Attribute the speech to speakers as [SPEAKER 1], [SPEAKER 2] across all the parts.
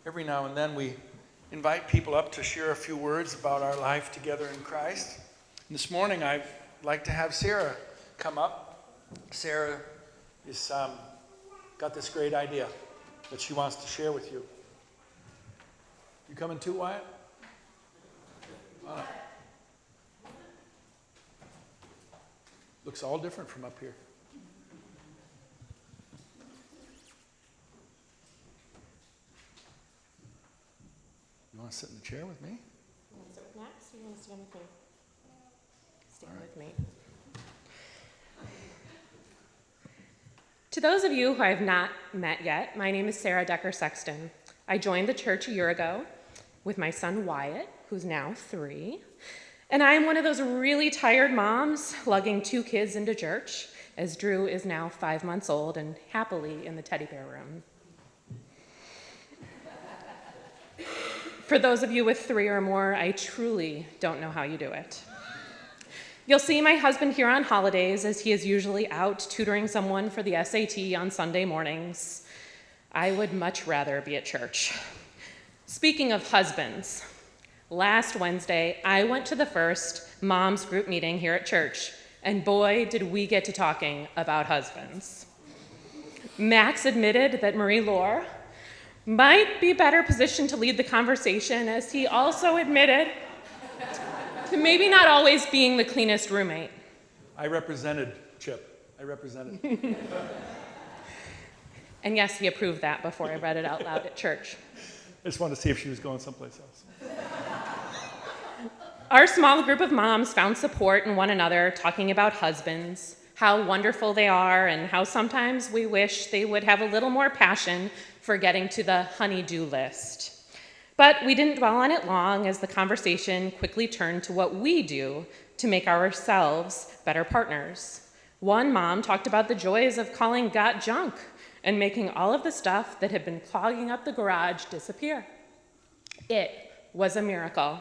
[SPEAKER 1] Every now and then we invite people up to share a few words about our life together in Christ. And this morning I'd like to have Sarah come up. Sarah is got this great idea that she wants to share with you. You coming too, Wyatt? Looks all different from up here. You want to sit in the chair with me?
[SPEAKER 2] You want to sit with Max or you want to stand with me? Stand with me. To those of you who I have not met yet, my name is Sarah Decker Sexton. I joined the church a year ago with my son Wyatt, who's now 3. And I am one of those really tired moms lugging 2 kids into church, as Drew is now 5 months old and happily in the teddy bear room. For those of you with 3 or more, I truly don't know how you do it. You'll see my husband here on holidays, as he is usually out tutoring someone for the SAT on Sunday mornings. I would much rather be at church. Speaking of husbands, last Wednesday, I went to the first mom's group meeting here at church, and boy, did we get to talking about husbands. Max admitted that Marie-Laure might be better positioned to lead the conversation, as he also admitted to maybe not always being the cleanest roommate.
[SPEAKER 1] I represented Chip.
[SPEAKER 2] And yes, he approved that before I read it out loud at church.
[SPEAKER 1] I just wanted to see if she was going someplace else.
[SPEAKER 2] Our small group of moms found support in one another, talking about husbands, how wonderful they are, and how sometimes we wish they would have a little more passion for getting to the honey-do list. But we didn't dwell on it long, as the conversation quickly turned to what we do to make ourselves better partners. One mom talked about the joys of calling Got junk and making all of the stuff that had been clogging up the garage disappear. It was a miracle.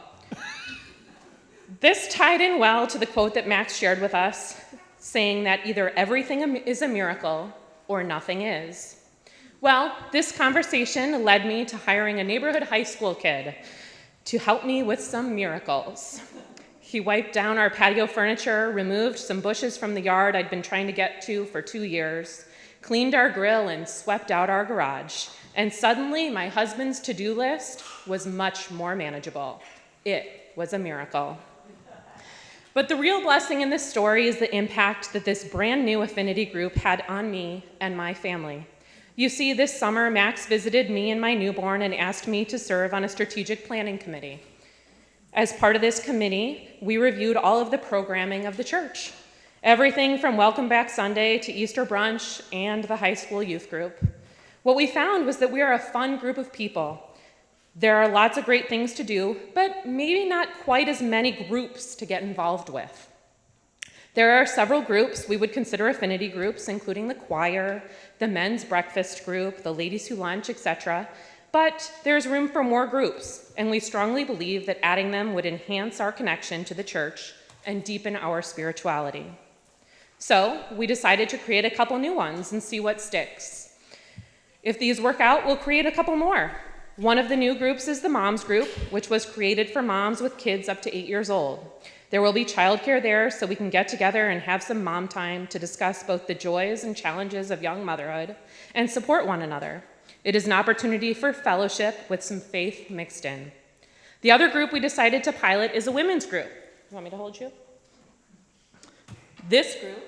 [SPEAKER 2] This tied in well to the quote that Max shared with us, saying that either everything is a miracle or nothing is. Well, this conversation led me to hiring a neighborhood high school kid to help me with some miracles. He wiped down our patio furniture, removed some bushes from the yard I'd been trying to get to for 2 years, cleaned our grill, and swept out our garage. And suddenly, my husband's to-do list was much more manageable. It was a miracle. But the real blessing in this story is the impact that this brand new Affinity group had on me and my family. You see, this summer, Max visited me and my newborn and asked me to serve on a strategic planning committee. As part of this committee, we reviewed all of the programming of the church, everything from Welcome Back Sunday to Easter brunch and the high school youth group. What we found was that we are a fun group of people. There are lots of great things to do, but maybe not quite as many groups to get involved with. There are several groups we would consider affinity groups, including the choir, the men's breakfast group, the ladies who lunch, etc. But there's room for more groups, and we strongly believe that adding them would enhance our connection to the church and deepen our spirituality. So we decided to create a couple new ones and see what sticks. If these work out, we'll create a couple more. One of the new groups is the Moms Group, which was created for moms with kids up to 8 years old. There will be childcare there, so we can get together and have some mom time to discuss both the joys and challenges of young motherhood and support one another. It is an opportunity for fellowship with some faith mixed in. The other group we decided to pilot is a women's group. You want me to hold you? This group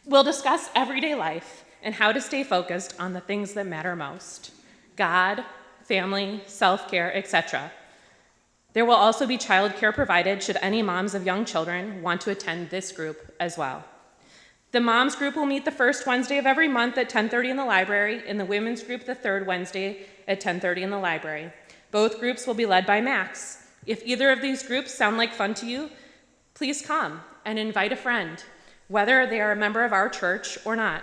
[SPEAKER 2] will discuss everyday life and how to stay focused on the things that matter most: God, family, self-care, etc. There will also be childcare provided should any moms of young children want to attend this group as well. The moms group will meet the first Wednesday of every month at 10:30 in the library, and the women's group the third Wednesday at 10:30 in the library. Both groups will be led by Max. If either of these groups sound like fun to you, please come and invite a friend, whether they are a member of our church or not.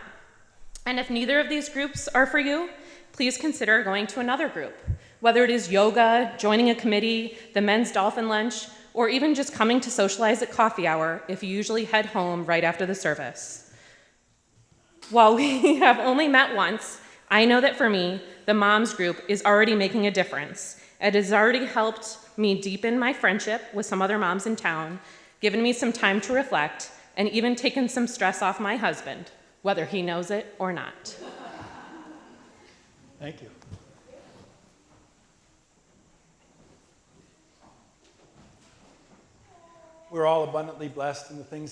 [SPEAKER 2] And if neither of these groups are for you, please consider going to another group, whether it is yoga, joining a committee, the men's dolphin lunch, or even just coming to socialize at coffee hour if you usually head home right after the service. While we have only met once, I know that for me, the moms group is already making a difference. It has already helped me deepen my friendship with some other moms in town, given me some time to reflect, and even taken some stress off my husband, whether he knows it or not.
[SPEAKER 1] Thank you. We're all abundantly blessed in the things